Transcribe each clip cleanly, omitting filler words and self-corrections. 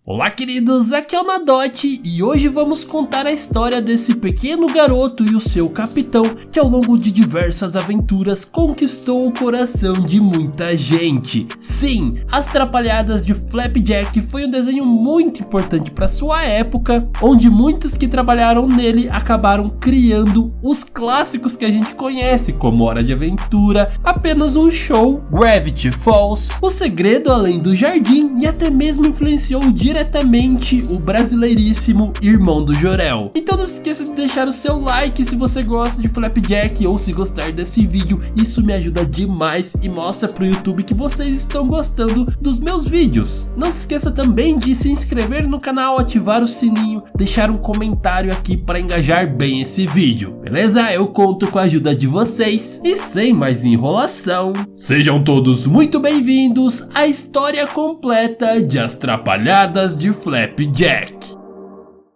Olá queridos, aqui é o Nadote e hoje vamos contar a história desse pequeno garoto e o seu capitão que ao longo de diversas aventuras conquistou o coração de muita gente. Sim, As Trapalhadas de Flapjack foi um desenho muito importante para sua época, onde muitos que trabalharam nele acabaram criando os clássicos que a gente conhece, como Hora de Aventura, Apenas um Show, Gravity Falls, O Segredo Além do Jardim e até mesmo influenciou diretamente o brasileiríssimo Irmão do Jorel. Então não se esqueça de deixar o seu like se você gosta de Flapjack ou se gostar desse vídeo, isso me ajuda demais e mostra pro YouTube que vocês estão gostando dos meus vídeos. Não se esqueça também de se inscrever no canal, ativar o sininho, deixar um comentário aqui para engajar bem esse vídeo, beleza? Eu conto com a ajuda de vocês e sem mais enrolação, sejam todos muito bem-vindos à história completa de As Trapalhadas de Flapjack.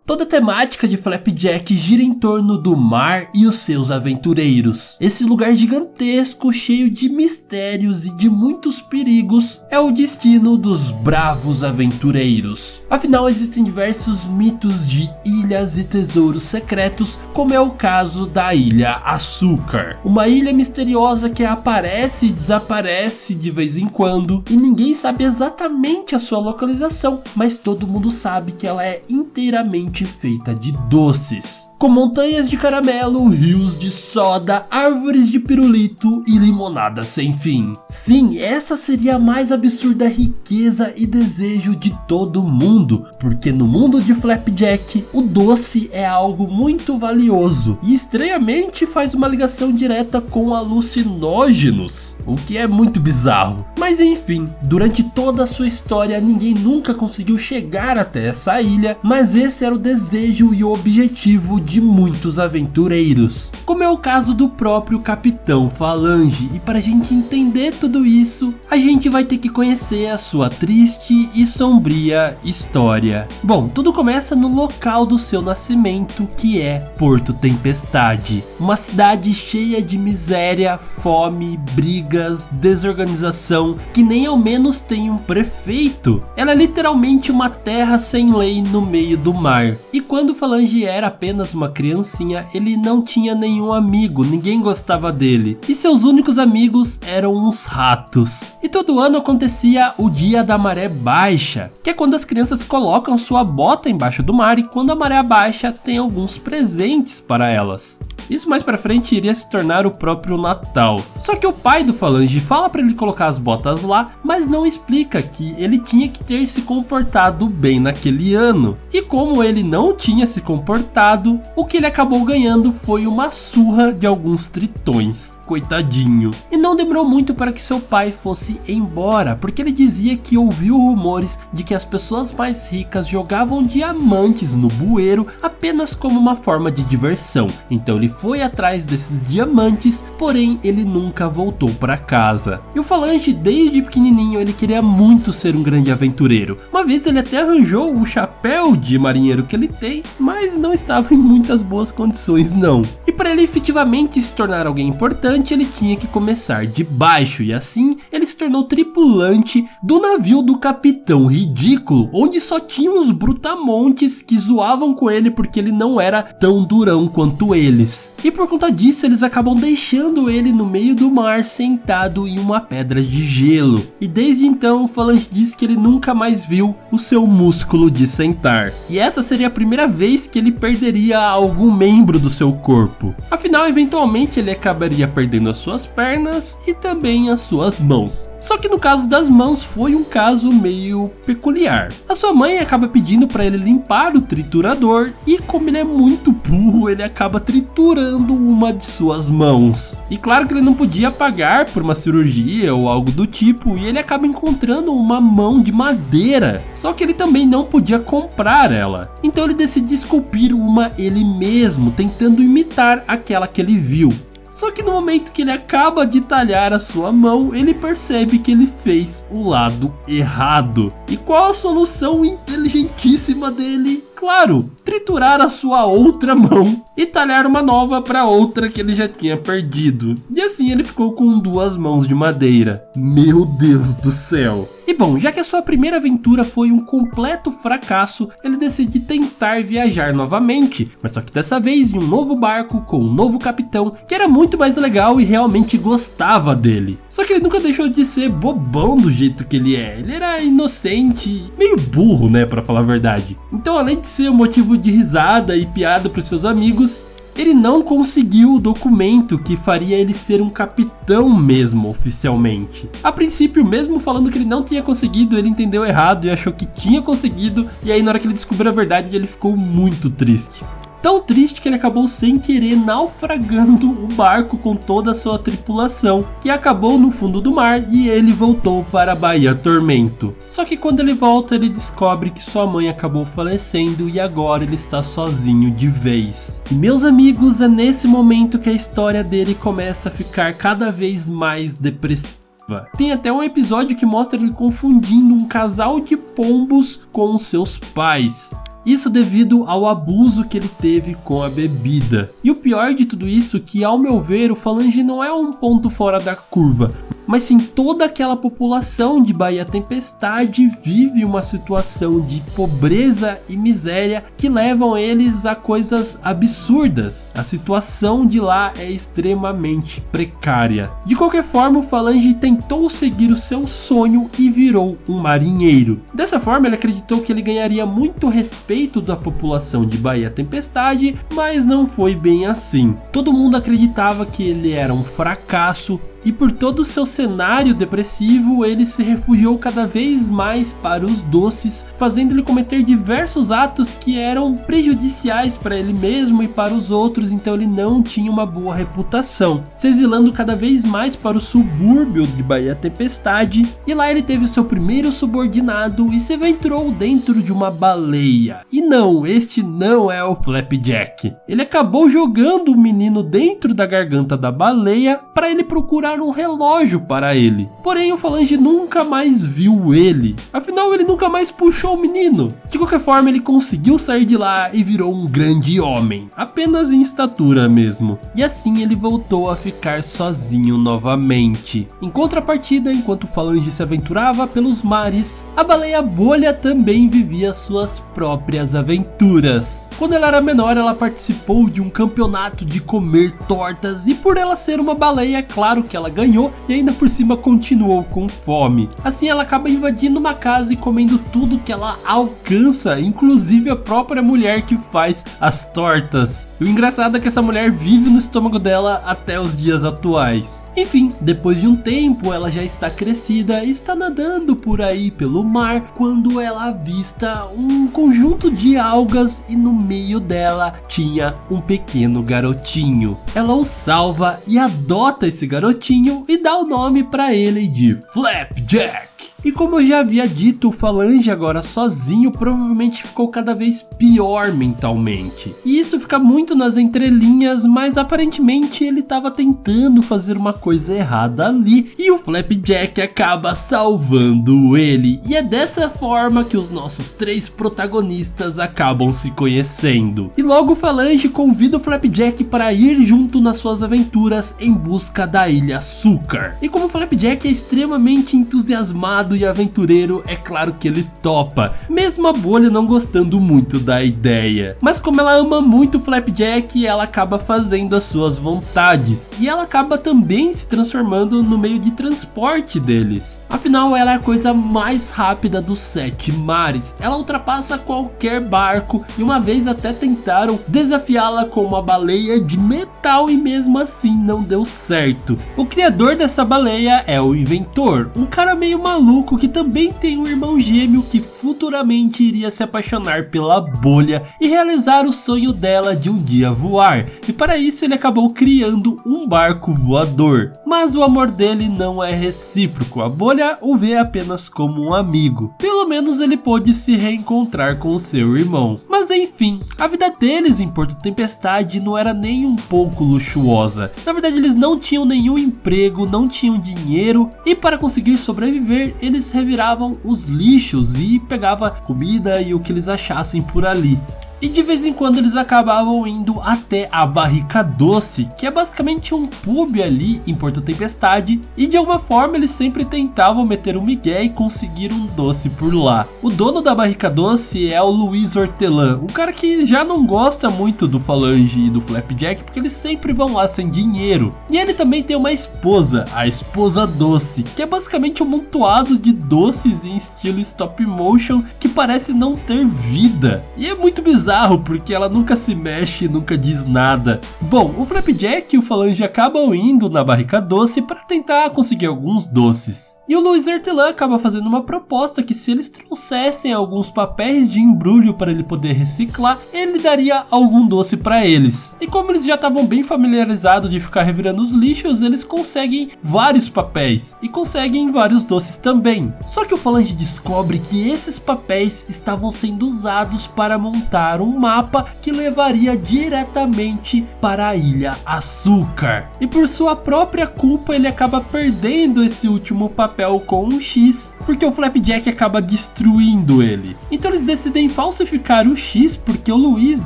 Toda a temática de Flapjack gira em torno do mar e os seus aventureiros. Esse lugar gigantesco, cheio de mistérios e de muitos perigos, é o destino dos bravos aventureiros. Afinal, existem diversos mitos de ilhas e tesouros secretos, como é o caso da Ilha Açúcar. Uma ilha misteriosa que aparece e desaparece de vez em quando, e ninguém sabe exatamente a sua localização, mas todo mundo sabe que ela é inteiramente feita de doces, com montanhas de caramelo, rios de soda, árvores de pirulito e limonada sem fim. Sim, essa seria a mais absurda riqueza e desejo de todo mundo, porque no mundo de Flapjack, o doce é algo muito valioso e estranhamente faz uma ligação direta com alucinógenos, o que é muito bizarro. Mas enfim, durante toda a sua história ninguém nunca conseguiu chegar até essa ilha, mas esse era o desejo e o objetivo de muitos aventureiros, como é o caso do próprio Capitão Falange. E para a gente entender tudo isso, a gente vai ter que conhecer a sua triste e sombria história. Bom, tudo começa no local do seu nascimento, que é Porto Tempestade, uma cidade cheia de miséria, fome, brigas, desorganização, que nem ao menos tem um prefeito. Ela é literalmente uma terra sem lei no meio do mar. E quando Falange era apenas uma criancinha, ele não tinha nenhum amigo, ninguém gostava dele. E seus únicos amigos eram os ratos. E todo ano acontecia o Dia da Maré Baixa, que é quando as crianças colocam sua bota embaixo do mar e quando a maré baixa tem alguns presentes para elas. Isso mais pra frente iria se tornar o próprio Natal. Só que o pai do Falange fala pra ele colocar as botas lá, mas não explica que ele tinha que ter se comportado bem naquele ano. E como ele não tinha se comportado, o que ele acabou ganhando foi uma surra de alguns tritões. Coitadinho. E não demorou muito para que seu pai fosse embora, porque ele dizia que ouviu rumores de que as pessoas mais ricas jogavam diamantes no bueiro apenas como uma forma de diversão. Então ele foi atrás desses diamantes, porém ele nunca voltou para casa. E o Falange, desde pequenininho, ele queria muito ser um grande aventureiro. Uma vez ele até arranjou o chapéu de marinheiro que ele tem, mas não estava em muitas boas condições não. E para ele efetivamente se tornar alguém importante, ele tinha que começar de baixo, e assim ele se tornou tripulante do navio do Capitão Ridículo, onde só tinham os brutamontes que zoavam com ele porque ele não era tão durão quanto eles. E por conta disso eles acabam deixando ele no meio do mar sentado em uma pedra de gelo. E desde então o Falange diz que ele nunca mais viu o seu músculo de sentar. E essa seria a primeira vez que ele perderia algum membro do seu corpo. Afinal, eventualmente ele acabaria perdendo as suas pernas e também as suas mãos. Só que no caso das mãos foi um caso meio peculiar. A sua mãe acaba pedindo para ele limpar o triturador e como ele é muito burro, ele acaba triturando uma de suas mãos. E claro que ele não podia pagar por uma cirurgia ou algo do tipo e ele acaba encontrando uma mão de madeira. Só que ele também não podia comprar ela. Então ele decide esculpir uma ele mesmo, tentando imitar aquela que ele viu. Só que no momento que ele acaba de talhar a sua mão, ele percebe que ele fez o lado errado. E qual a solução inteligentíssima dele? claro, triturar a sua outra mão e talhar uma nova para outra que ele já tinha perdido. E assim ele ficou com 2 mãos de madeira. Meu Deus do céu! E bom, já que a sua primeira aventura foi um completo fracasso, ele decide tentar viajar novamente, mas só que dessa vez em um novo barco com um novo capitão, que era muito mais legal e realmente gostava dele. Só que ele nunca deixou de ser bobão do jeito que ele é. Ele era inocente, meio burro, né, pra falar a verdade. Então, além de ser um motivo de risada e piada pros seus amigos, ele não conseguiu o documento que faria ele ser um capitão mesmo, oficialmente. A princípio, mesmo falando que ele não tinha conseguido, ele entendeu errado e achou que tinha conseguido, e aí na hora que ele descobriu a verdade, ele ficou muito triste. Tão triste que ele acabou sem querer naufragando o barco com toda a sua tripulação, que acabou no fundo do mar e ele voltou para a Baía Tormento. Só que quando ele volta, ele descobre que sua mãe acabou falecendo e agora ele está sozinho de vez. E meus amigos, é nesse momento que a história dele começa a ficar cada vez mais depressiva. Tem até um episódio que mostra ele confundindo um casal de pombos com seus pais. Isso devido ao abuso que ele teve com a bebida. E o pior de tudo isso é que, ao meu ver, o Falange não é um ponto fora da curva, mas sim toda aquela população de Baía Tempestade vive uma situação de pobreza e miséria que levam eles a coisas absurdas. A situação de lá é extremamente precária. De qualquer forma, o Falange tentou seguir o seu sonho e virou um marinheiro. Dessa forma, ele acreditou que ele ganharia muito respeito da população de Baía Tempestade, mas não foi bem assim. Todo mundo acreditava que ele era um fracasso, e por todo o seu cenário depressivo, ele se refugiou cada vez mais para os doces, fazendo ele cometer diversos atos que eram prejudiciais para ele mesmo e para os outros, então ele não tinha uma boa reputação, se exilando cada vez mais para o subúrbio de Baía Tempestade, e lá ele teve o seu primeiro subordinado e se aventurou dentro de uma baleia. E não, este não é o Flapjack. Ele acabou jogando o menino dentro da garganta da baleia para ele procurar um relógio para ele. Porém, o Falange nunca mais viu ele. Afinal, ele nunca mais puxou o menino. De qualquer forma, ele conseguiu sair de lá e virou um grande homem. Apenas em estatura mesmo. E assim ele voltou a ficar sozinho novamente. Em contrapartida, enquanto o Falange se aventurava pelos mares, a baleia Bolha também vivia suas próprias aventuras. Quando ela era menor, ela participou de um campeonato de comer tortas e por ela ser uma baleia, é claro que ela ganhou e ainda por cima continuou com fome. Assim ela acaba invadindo uma casa e comendo tudo que ela alcança, inclusive a própria mulher que faz as tortas. E o engraçado é que essa mulher vive no estômago dela até os dias atuais. Enfim, depois de um tempo ela já está crescida e está nadando por aí pelo mar quando ela avista um conjunto de algas e no meio dela tinha um pequeno garotinho. Ela o salva e adota esse garotinho e dá o nome para ele de Flapjack. E como eu já havia dito, o Falange agora sozinho provavelmente ficou cada vez pior mentalmente. E isso fica muito nas entrelinhas, mas aparentemente ele estava tentando fazer uma coisa errada ali e o Flapjack acaba salvando ele. E é dessa forma que os nossos 3 protagonistas acabam se conhecendo. E logo o Falange convida o Flapjack para ir junto nas suas aventuras em busca da Ilha Açúcar. E como o Flapjack é extremamente entusiasmado e aventureiro, é claro que ele topa, mesmo a Bolha não gostando muito da ideia. Mas como ela ama muito o Flapjack, ela acaba fazendo as suas vontades, e ela acaba também se transformando no meio de transporte deles. Afinal, ela é a coisa mais rápida dos 7 mares, ela ultrapassa qualquer barco, e uma vez até tentaram desafiá-la com uma baleia de metal e mesmo assim não deu certo. O criador dessa baleia é o Inventor, um cara meio maluco que também tem um irmão gêmeo que futuramente iria se apaixonar pela Bolha e realizar o sonho dela de um dia voar, e para isso ele acabou criando um barco voador. Mas o amor dele não é recíproco, a Bolha o vê apenas como um amigo. Pelo menos ele pôde se reencontrar com o seu irmão. Mas Mas enfim, a vida deles em Porto Tempestade não era nem um pouco luxuosa. Na verdade, eles não tinham nenhum emprego, não tinham dinheiro, e para conseguir sobreviver, eles reviravam os lixos e pegavam comida e o que eles achassem por ali. E de vez em quando eles acabavam indo até a Barrica Doce, que é basicamente um pub ali em Porto Tempestade, e de alguma forma eles sempre tentavam meter um migué e conseguir um doce por lá. O dono da Barrica Doce é o Luiz Hortelã, um cara que já não gosta muito do Falange e do Flapjack, porque eles sempre vão lá sem dinheiro. E ele também tem uma esposa, a Esposa Doce, que é basicamente um amontoado de doces em estilo stop motion que parece não ter vida. E é muito bizarro, porque ela nunca se mexe, nunca diz nada. Bom, o Flapjack e o Falange acabam indo na Barrica Doce para tentar conseguir alguns doces. E o Luiz Hortelã acaba fazendo uma proposta que se eles trouxessem alguns papéis de embrulho para ele poder reciclar, ele daria algum doce para eles. E como eles já estavam bem familiarizados de ficar revirando os lixos, eles conseguem vários papéis e conseguem vários doces também. Só que o Falange descobre que esses papéis estavam sendo usados para montar um mapa que levaria diretamente para a Ilha Açúcar. E por sua própria culpa ele acaba perdendo esse último papel com um X, porque o Flapjack acaba destruindo ele. Então eles decidem falsificar o X, porque o Luiz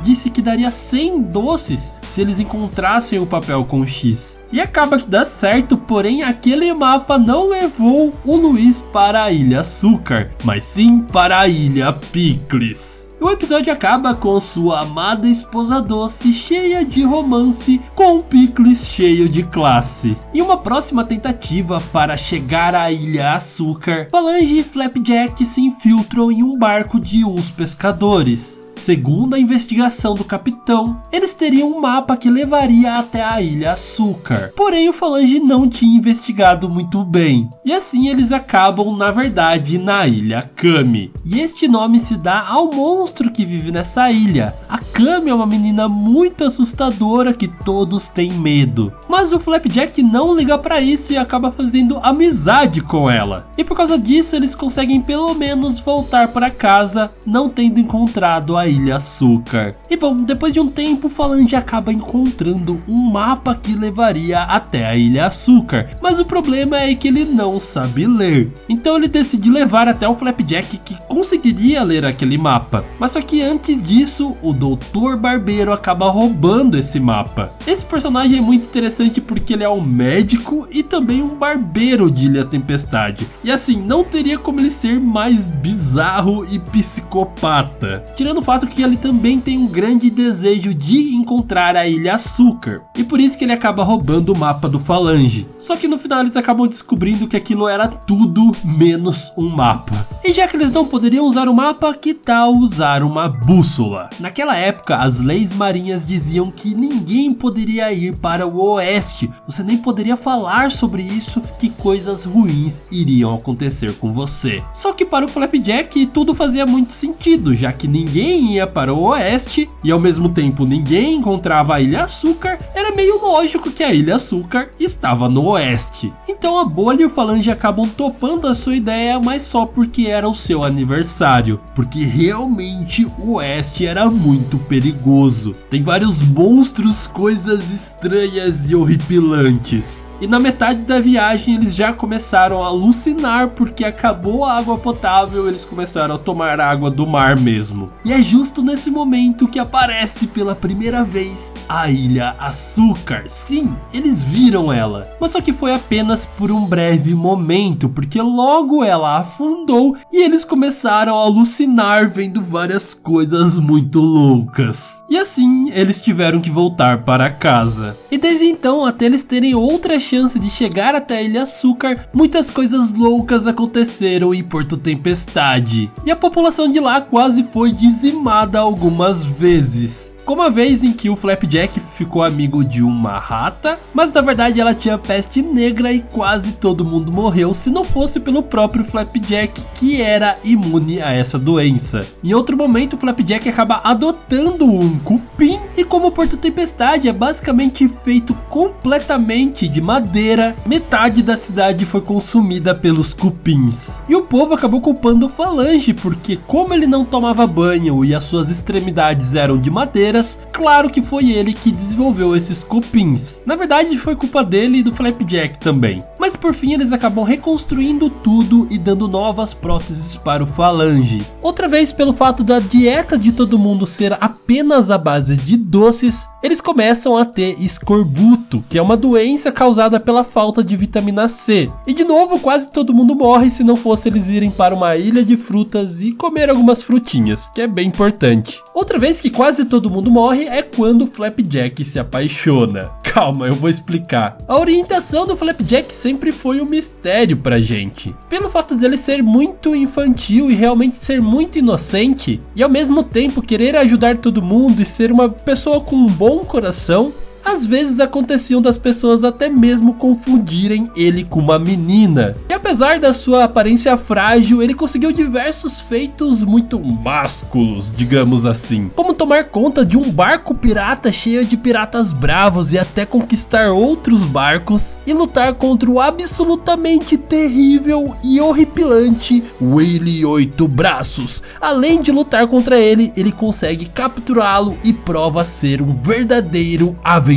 disse que daria 100 doces se eles encontrassem o papel com o X. E acaba que dá certo, porém aquele mapa não levou o Luiz para a Ilha Açúcar, mas sim para a Ilha Picles. O episódio acaba com sua amada esposa doce cheia de romance, com um Picles cheio de classe. Em uma próxima tentativa para chegar à Ilha Açúcar, Falange e Flapjack se infiltram em um barco de uns pescadores. Segundo a investigação do capitão, eles teriam um mapa que levaria até a Ilha Açúcar. Porém, o Falange não tinha investigado muito bem. E assim eles acabam, na verdade, na Ilha Kami. E este nome se dá ao monstro que vive nessa ilha. A Kami é uma menina muito assustadora que todos têm medo. Mas o Flapjack não liga pra isso e acaba fazendo amizade com ela. E por causa disso, eles conseguem pelo menos voltar para casa, não tendo encontrado a Ilha Açúcar. E bom, depois de um tempo, Falange acaba encontrando um mapa que levaria até a Ilha Açúcar, mas o problema é que ele não sabe ler. Então ele decide levar até o Flapjack, que conseguiria ler aquele mapa. Mas só que antes disso, o Dr. Barbeiro acaba roubando esse mapa. Esse personagem é muito interessante porque ele é um médico e também um barbeiro de Ilha Tempestade. E assim, não teria como ele ser mais bizarro e psicopata. Tirando o fato que ele também tem um grande desejo de encontrar a Ilha Açúcar, e por isso que ele acaba roubando o mapa do Falange. Só que no final eles acabam descobrindo que aquilo era tudo menos um mapa. E já que eles não poderiam usar o mapa, que tal usar uma bússola? Naquela época, as leis marinhas diziam que ninguém poderia ir para o oeste, você nem poderia falar sobre isso, que coisas ruins iriam acontecer com você. Só que para o Flapjack tudo fazia muito sentido, já que ninguém ia para o oeste e ao mesmo tempo ninguém encontrava a Ilha Açúcar, era meio lógico que a Ilha Açúcar estava no oeste. Então a Bolha e o Falange acabam topando a sua ideia, mas só porque era o seu aniversário, porque realmente o oeste era muito perigoso. Tem vários monstros, coisas estranhas e horripilantes. E na metade da viagem eles já começaram a alucinar porque acabou a água potável, eles começaram a tomar água do mar mesmo. E é justo nesse momento que aparece pela primeira vez a Ilha Açúcar. Sim, eles viram ela, mas só que foi apenas por um breve momento, porque logo ela afundou e eles começaram a alucinar vendo várias coisas muito loucas. E assim eles tiveram que voltar para casa. E desde então, até eles terem outra chance de chegar até a Ilha Açúcar, muitas coisas loucas aconteceram em Porto Tempestade. E a população de lá quase foi dizimada algumas vezes. como a vez em que o Flapjack ficou amigo de uma rata, mas na verdade ela tinha peste negra e quase todo mundo morreu se não fosse pelo próprio Flapjack, que era imune a essa doença. Em outro momento, o Flapjack acaba adotando um cupim, e como o Porto Tempestade é basicamente feito completamente de madeira, metade da cidade foi consumida pelos cupins. E o povo acabou culpando o Falange, porque como ele não tomava banho e as suas extremidades eram de madeiras, claro que foi ele que desenvolveu esses cupins. Na verdade foi culpa dele e do Flapjack também. Mas por fim eles acabam reconstruindo tudo e dando novas próteses para o Falange. Outra vez, pelo fato da dieta de todo mundo ser apenas à base de doces, eles começam a ter escorbuto, que é uma doença causada pela falta de vitamina C. E de novo quase todo mundo morre se não fosse eles irem para uma ilha de frutas e comer algumas frutinhas, que é bem importante. Outra vez que quase todo mundo morre é quando o Flapjack se apaixona. Calma, eu vou explicar. A orientação do Flapjack sempre foi um mistério pra gente. Pelo fato dele ser muito infantil e realmente ser muito inocente, e ao mesmo tempo querer ajudar todo mundo e ser uma pessoa com um bom coração, às vezes aconteciam das pessoas até mesmo confundirem ele com uma menina. E apesar da sua aparência frágil, ele conseguiu diversos feitos muito másculos, digamos assim. Como tomar conta de um barco pirata cheio de piratas bravos e até conquistar outros barcos, e lutar contra o absolutamente terrível e horripilante Wily 8 Braços. Além de lutar contra ele, ele consegue capturá-lo e prova ser um verdadeiro aventureiro.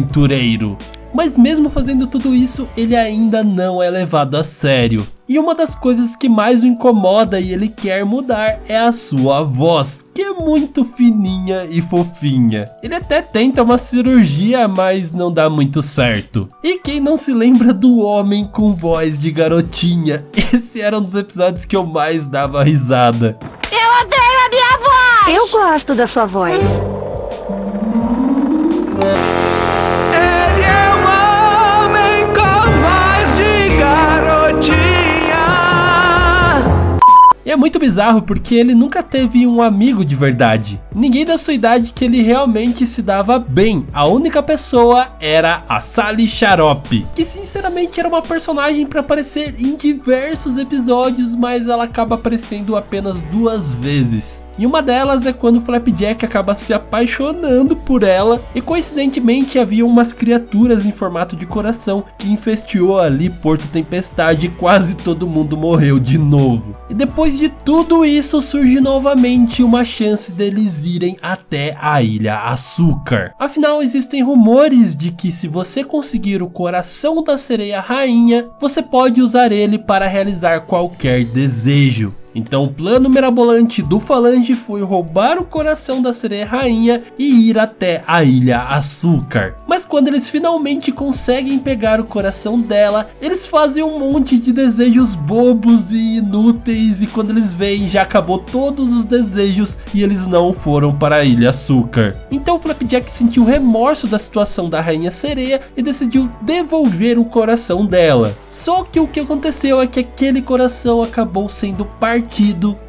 Mas mesmo fazendo tudo isso, ele ainda não é levado a sério. E uma das coisas que mais o incomoda e ele quer mudar é a sua voz, que é muito fininha e fofinha. Ele até tenta uma cirurgia, mas não dá muito certo. E quem não se lembra do homem com voz de garotinha? Esse era um dos episódios que eu mais dava risada. Eu odeio a minha voz! Eu gosto da sua voz. E é muito bizarro porque ele nunca teve um amigo de verdade. Ninguém da sua idade que ele realmente se dava bem. A única pessoa era a Sally Xarope, que sinceramente era uma personagem para aparecer em diversos episódios, mas ela acaba aparecendo apenas 2 vezes. E uma delas é quando o Flapjack acaba se apaixonando por ela, e coincidentemente havia umas criaturas em formato de coração que infestou ali Porto Tempestade e quase todo mundo morreu de novo. E depois de tudo isso surge novamente uma chance deles irem até a Ilha Açúcar. Afinal, existem rumores de que se você conseguir o coração da sereia rainha, você pode usar ele para realizar qualquer desejo. Então o plano mirabolante do Falange foi roubar o coração da sereia rainha e ir até a Ilha Açúcar. Mas quando eles finalmente conseguem pegar o coração dela, eles fazem um monte de desejos bobos e inúteis, e quando eles veem já acabou todos os desejos e eles não foram para a Ilha Açúcar. Então o Flapjack sentiu remorso da situação da rainha sereia e decidiu devolver o coração dela. Só que o que aconteceu é que aquele coração acabou sendo partido,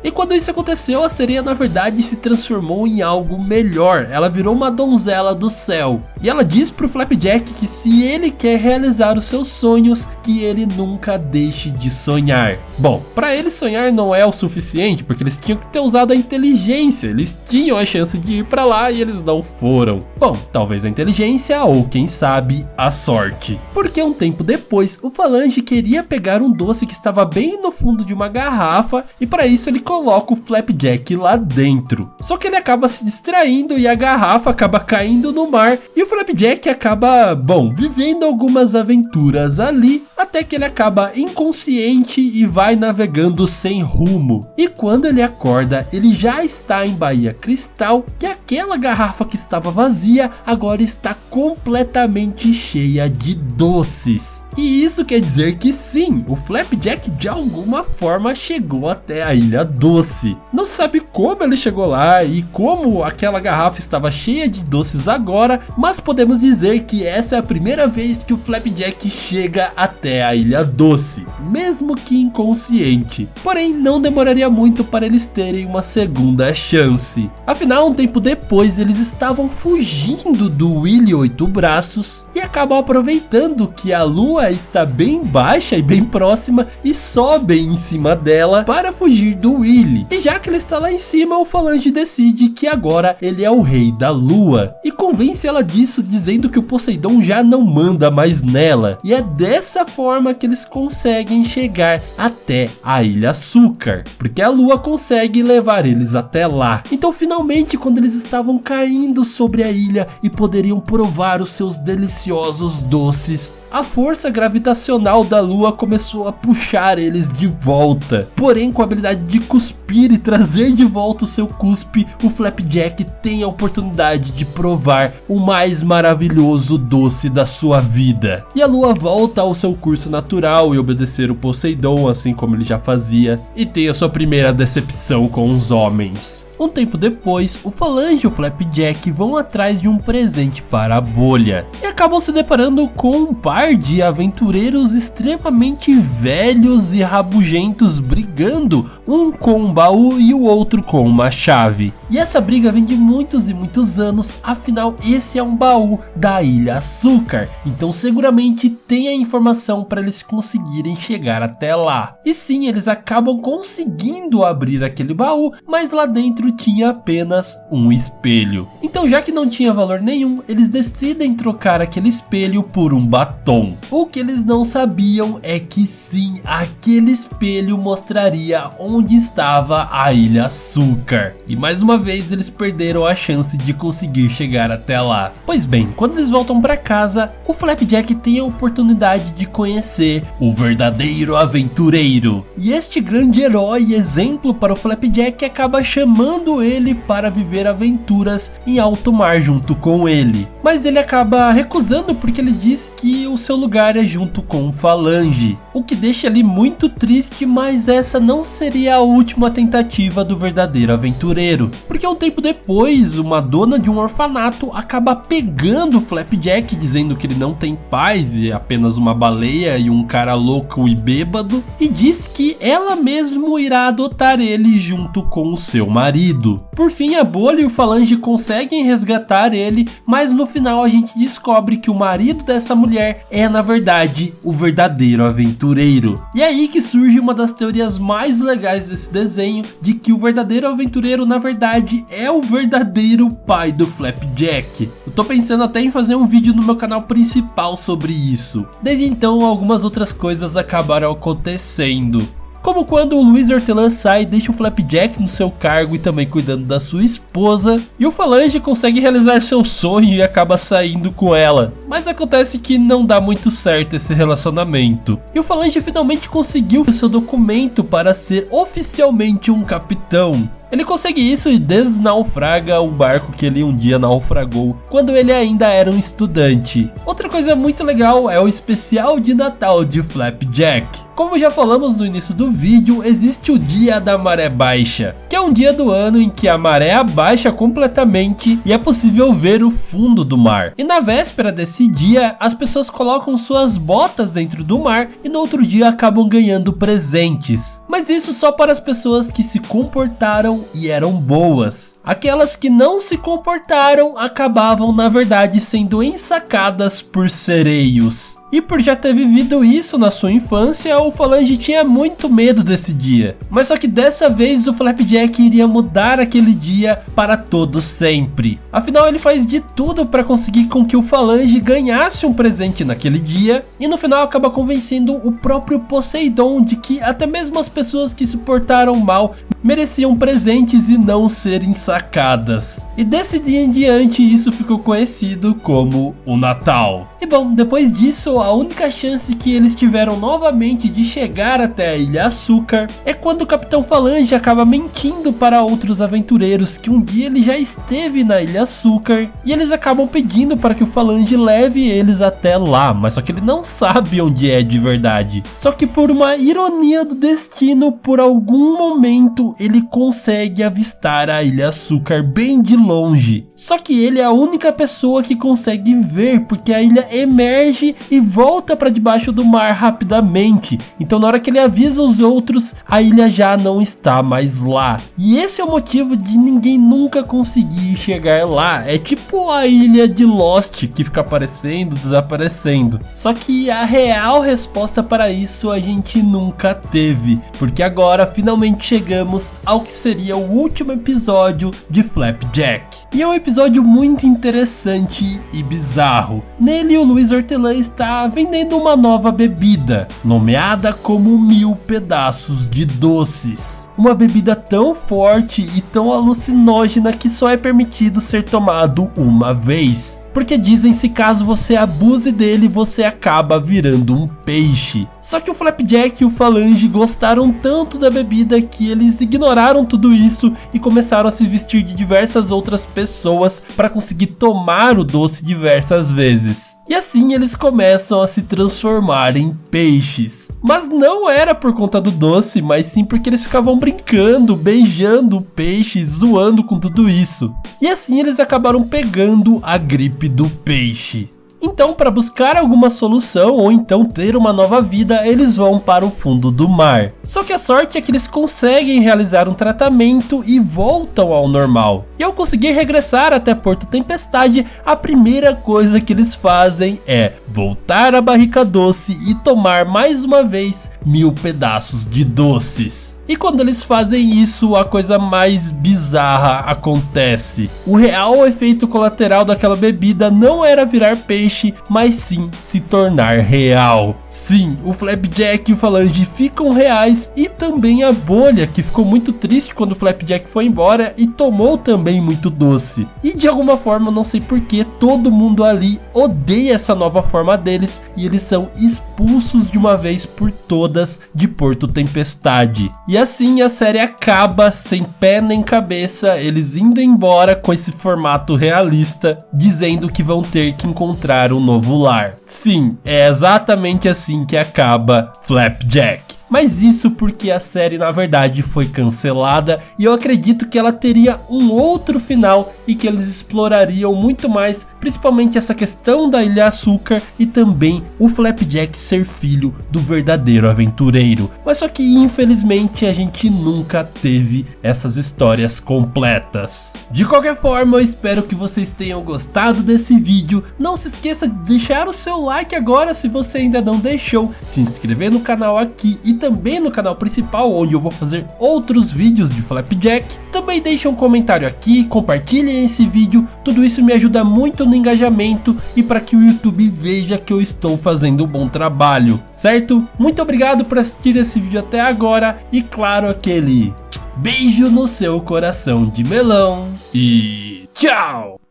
e quando isso aconteceu, a sereia na verdade se transformou em algo melhor. Ela virou uma donzela do céu, e ela diz pro Flapjack que se ele quer realizar os seus sonhos, que ele nunca deixe de sonhar. Bom, para ele sonhar não é o suficiente, porque eles tinham que ter usado a inteligência. Eles tinham a chance de ir para lá e eles não foram. Bom, talvez a inteligência ou quem sabe a sorte, porque um tempo depois o Falange queria pegar um doce que estava bem no fundo de uma garrafa, e para isso ele coloca o Flapjack lá dentro. Só que ele acaba se distraindo e a garrafa acaba caindo no mar, e o Flapjack acaba, vivendo algumas aventuras ali, até que ele acaba inconsciente e vai navegando sem rumo. E quando ele acorda, ele já está em Bahia Cristal, e aquela garrafa que estava vazia agora está completamente cheia de doces. E isso quer dizer que sim, o Flapjack de alguma forma chegou até até a Ilha Doce. Não se sabe como ele chegou lá e como aquela garrafa estava cheia de doces agora, mas podemos dizer que essa é a primeira vez que o Flapjack chega até a Ilha Doce, mesmo que inconsciente. Porém, não demoraria muito para eles terem uma segunda chance. Afinal, um tempo depois, eles estavam fugindo do Willy 8 Braços e acabam aproveitando que a lua está bem baixa e bem próxima e sobem em cima dela para fugir do Willy. E já que ele está lá em cima, o Falange decide que agora ele é o rei da lua e convence ela disso, dizendo que o Poseidon já não manda mais nela. E é dessa forma que eles conseguem chegar até a Ilha Açúcar, porque a lua consegue levar eles até lá. Então finalmente, quando eles estavam caindo sobre a ilha e poderiam provar os seus deliciosos doces, a força gravitacional da lua começou a puxar eles de volta. Porém, com a habilidade de cuspir e trazer de volta o seu cuspe, o Flapjack tem a oportunidade de provar o mais maravilhoso doce da sua vida. E a lua volta ao seu curso natural e obedecer o Poseidon, assim como ele já fazia, e tem a sua primeira decepção com os homens. Um tempo depois, o Falange e o Flapjack vão atrás de um presente para a bolha e acabam se deparando com um par de aventureiros extremamente velhos e rabugentos brigando, um com um baú e o outro com uma chave. E essa briga vem de muitos e muitos anos, afinal esse é um baú da Ilha Açúcar, então seguramente tem a informação para eles conseguirem chegar até lá. E sim, eles acabam conseguindo abrir aquele baú, mas lá dentro tinha apenas um espelho. Então, já que não tinha valor nenhum, eles decidem trocar aquele espelho por um batom. O que eles não sabiam é que sim, aquele espelho mostraria onde estava a Ilha Açúcar. E mais uma vez eles perderam a chance de conseguir chegar até lá. Pois bem, quando eles voltam para casa, o Flapjack tem a oportunidade de conhecer o verdadeiro aventureiro. E este grande herói e exemplo para o Flapjack acaba chamando ele para viver aventuras em alto mar junto com ele. Mas ele acaba recusando porque ele diz que o seu lugar é junto com o Falange. O que deixa ele muito triste, mas essa não seria a última tentativa do verdadeiro aventureiro. Porque um tempo depois, uma dona de um orfanato acaba pegando o Flapjack, dizendo que ele não tem pais e é apenas uma baleia e um cara louco e bêbado, e diz que ela mesmo irá adotar ele junto com o seu marido. Por fim, a bolha e o Falange conseguem resgatar ele, mas no final a gente descobre que o marido dessa mulher é na verdade o verdadeiro aventureiro. E é aí que surge uma das teorias mais legais desse desenho, de que o verdadeiro aventureiro na verdade é o verdadeiro pai do Flapjack. Eu tô pensando até em fazer um vídeo no meu canal principal sobre isso. Desde então, algumas outras coisas acabaram acontecendo, como quando o Luiz Hortelã sai e deixa o Flapjack no seu cargo e também cuidando da sua esposa, e o Falange consegue realizar seu sonho e acaba saindo com ela. Mas acontece que não dá muito certo esse relacionamento, e o Falange finalmente conseguiu o seu documento para ser oficialmente um capitão. Ele consegue isso e desnaufraga o barco que ele um dia naufragou quando ele ainda era um estudante. Outra coisa muito legal é o especial de Natal de Flapjack. Como já falamos no início do vídeo, existe o dia da maré baixa, que é um dia do ano em que a maré abaixa completamente e é possível ver o fundo do mar. E na véspera desse dia, as pessoas colocam suas botas dentro do mar e no outro dia acabam ganhando presentes. Mas isso só para as pessoas que se comportaram e eram boas. Aquelas que não se comportaram acabavam na verdade sendo ensacadas por sereios. E por já ter vivido isso na sua infância, o Falange tinha muito medo desse dia. Mas só que dessa vez o Flapjack iria mudar aquele dia para todo sempre. Afinal, ele faz de tudo para conseguir com que o Falange ganhasse um presente naquele dia. E no final acaba convencendo o próprio Poseidon de que até mesmo as pessoas que se portaram mal mereciam presentes e não serem sacadas. E desse dia em diante isso ficou conhecido como o Natal. E E bom, depois disso, a única chance que eles tiveram novamente de chegar até a Ilha Açúcar é quando o Capitão Falange acaba mentindo para outros aventureiros que um dia ele já esteve na Ilha Açúcar, e eles acabam pedindo para que o Falange leve eles até lá, mas só que ele não sabe onde é de verdade. Só que por uma ironia do destino, por algum momento ele consegue avistar a Ilha Açúcar bem de longe. Só que ele é a única pessoa que consegue ver, porque a ilha emerge e volta para debaixo do mar rapidamente. Então na hora que ele avisa os outros, a ilha já não está mais lá. E esse é o motivo de ninguém nunca conseguir chegar lá. É tipo a ilha de Lost, que fica aparecendo, desaparecendo. Só que a real resposta para isso a gente nunca teve, porque agora finalmente chegamos ao que seria o último episódio de Flapjack. E é um episódio muito interessante e bizarro. Nele o Luiz Hortelã está vendendo uma nova bebida, nomeada como 1000 pedaços de doces. Uma bebida tão forte e tão alucinógena que só é permitido ser tomado uma vez. Porque dizem se caso você abuse dele, você acaba virando um peixe. Só que o Flapjack e o Falange gostaram tanto da bebida que eles ignoraram tudo isso e começaram a se vestir de diversas outras pessoas para conseguir tomar o doce diversas vezes. E assim eles começam a se transformar em peixes. Mas não era por conta do doce, mas sim porque eles ficavam brincando, beijando o peixe, zoando com tudo isso. E assim eles acabaram pegando a gripe do peixe. Então, para buscar alguma solução ou então ter uma nova vida, eles vão para o fundo do mar. Só que a sorte é que eles conseguem realizar um tratamento e voltam ao normal. E ao conseguir regressar até Porto Tempestade, a primeira coisa que eles fazem é voltar à barrica doce e tomar mais uma vez 1000 pedaços de doces. E quando eles fazem isso, a coisa mais bizarra acontece. O real efeito colateral daquela bebida não era virar peixe, mas sim se tornar real. Sim, o Flapjack e o Falange ficam reais e também a bolha, que ficou muito triste quando o Flapjack foi embora e tomou também muito doce. E de alguma forma, não sei porquê, todo mundo ali odeia essa nova forma deles e eles são expulsos de uma vez por todas de Porto Tempestade. E assim a série acaba sem pé nem cabeça, eles indo embora com esse formato realista, dizendo que vão ter que encontrar um novo lar. Sim, é exatamente assim que acaba Flapjack. Mas isso porque a série na verdade foi cancelada e eu acredito que ela teria um outro final e que eles explorariam muito mais, principalmente essa questão da Ilha Açúcar e também o Flapjack ser filho do verdadeiro aventureiro. Mas só que infelizmente a gente nunca teve essas histórias completas. De qualquer forma, eu espero que vocês tenham gostado desse vídeo. Não se esqueça de deixar o seu like agora se você ainda não deixou, se inscrever no canal aqui e também no canal principal, onde eu vou fazer outros vídeos de Flapjack. Também deixe um comentário aqui, compartilhem esse vídeo, tudo isso me ajuda muito no engajamento e para que o YouTube veja que eu estou fazendo um bom trabalho, certo? Muito obrigado por assistir esse vídeo até agora e claro, aquele beijo no seu coração de melão e tchau!